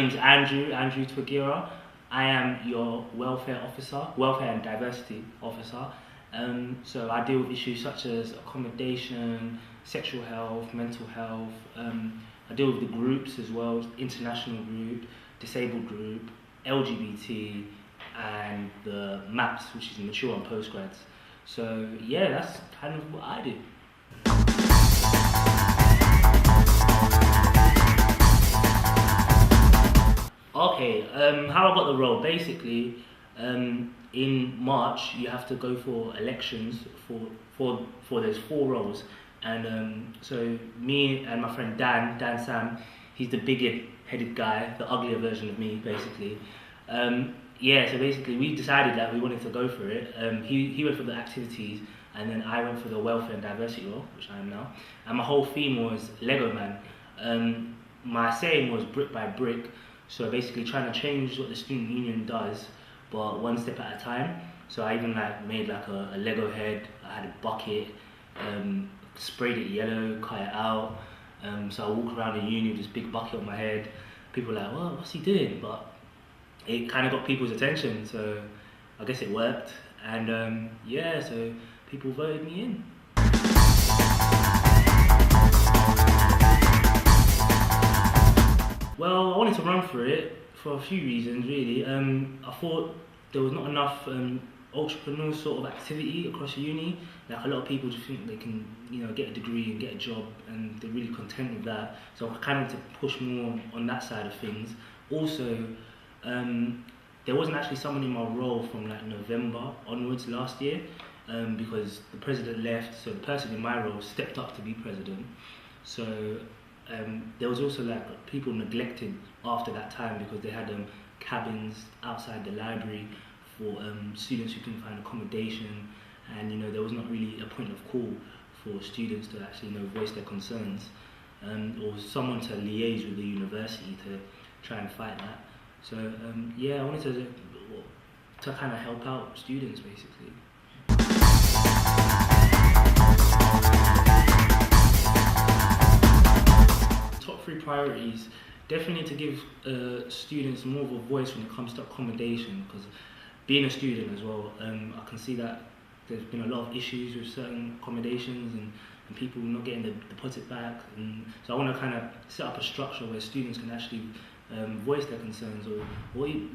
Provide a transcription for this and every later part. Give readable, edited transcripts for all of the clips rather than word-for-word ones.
name's Andrew Twagira. I am your welfare and diversity officer. So I deal with issues such as accommodation, sexual health, mental health. I deal with the groups as well, international group, disabled group, LGBT, and the MAPS, which is mature and postgrads. So yeah, that's kind of what I do. Okay, how I got the role, basically, in March you have to go for elections for there's 4 roles, and so me and my friend Dan Sam, he's the bigger headed guy, the uglier version of me basically. Yeah, so basically we decided that we wanted to go for it. He went for the activities, and then I went for the welfare and diversity role, which I am now, and my whole theme was Lego Man. My saying was brick by brick. So basically trying to change what the student union does, but one step at a time. So I even made a Lego head. I had a bucket, sprayed it yellow, cut it out. So I walk around the uni with this big bucket on my head. People were like, "Well, what's he doing?" But it kind of got people's attention, so I guess it worked. And yeah, so people voted me in. Well, I wanted to run for it for a few reasons, really. I thought there was not enough entrepreneurial sort of activity across the uni. Like, a lot of people just think they can, get a degree and get a job, and they're really content with that. So I kind of wanted to push more on that side of things. Also, there wasn't actually someone in my role from November onwards last year, because the president left, so the person in my role stepped up to be president. So there was also people neglected after that time, because they had cabins outside the library for students who couldn't find accommodation, and there was not really a point of call for students to actually voice their concerns, or someone to liaise with the university to try and fight that. So yeah, I wanted to kind of help out students basically. Top 3 priorities, definitely to give students more of a voice when it comes to accommodation, because being a student as well, I can see that there's been a lot of issues with certain accommodations and people not getting the deposit back, and so I want to kind of set up a structure where students can actually voice their concerns, or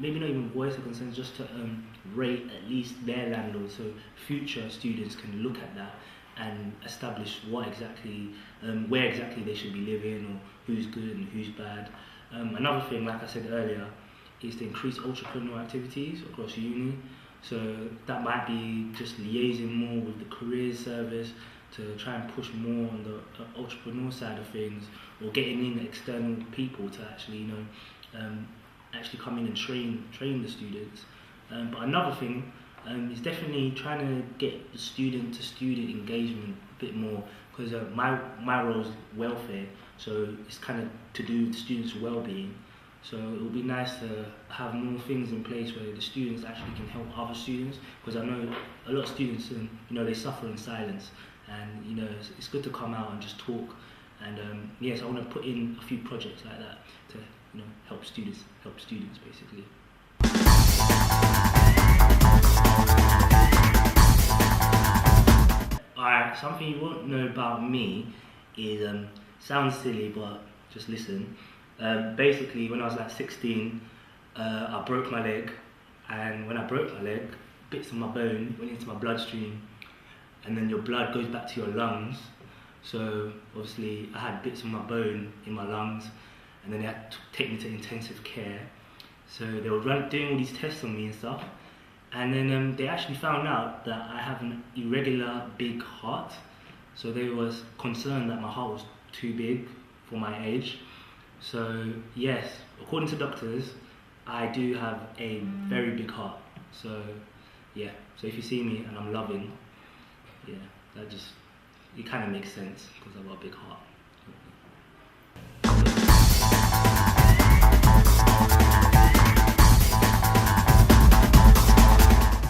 maybe not even voice their concerns, just to rate at least their landlord, so future students can look at that and establish where exactly they should be living, or who's good and who's bad. Another thing, like I said earlier, is to increase entrepreneurial activities across uni. So that might be just liaising more with the careers service to try and push more on the entrepreneur side of things, or getting in external people to actually actually come in and train the students. But another thing is definitely trying to get the student-to-student engagement a bit more, because my role is welfare, so it's kind of to do with the students' well-being. So it would be nice to have more things in place where the students actually can help other students, because I know a lot of students, they suffer in silence, and it's good to come out and just talk. And yes, I want to put in a few projects like that to help students basically. Alright, something you won't know about me is, sounds silly, but just listen. Basically, when I was 16, I broke my leg, and when I broke my leg, bits of my bone went into my bloodstream, and then your blood goes back to your lungs. So obviously I had bits of my bone in my lungs, and then they had to take me to intensive care. So they were doing all these tests on me and stuff, and then they actually found out that I have an irregular big heart. So they was concerned that my heart was too big for my age. So yes, according to doctors, I do have a very big heart. So yeah, so if you see me and I'm loving, yeah, it kind of makes sense, because I've got a big heart.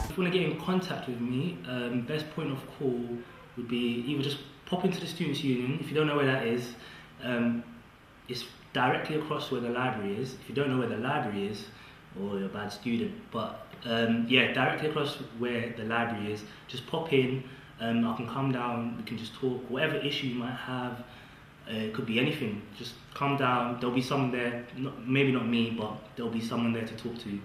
If you want to get in contact with me, best point of call would be either just pop into the Students' Union. If you don't know where that is, it's directly across where the library is. If you don't know where the library is, or you're a bad student, but yeah, directly across where the library is, just pop in. I can come down, we can just talk, whatever issue you might have. It could be anything. Just come down. There'll be someone there. Maybe not me, but there'll be someone there to talk to.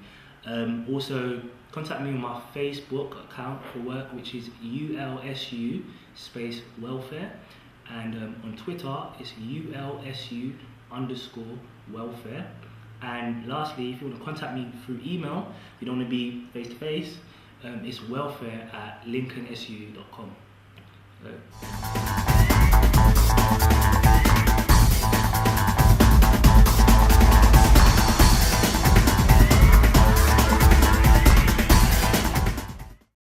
Also, contact me on my Facebook account for work, which is ULSU space welfare, and on Twitter it's ULSU _ welfare. And lastly, if you want to contact me through email, if you don't want to be face to face, it's welfare@lincolnsu.com.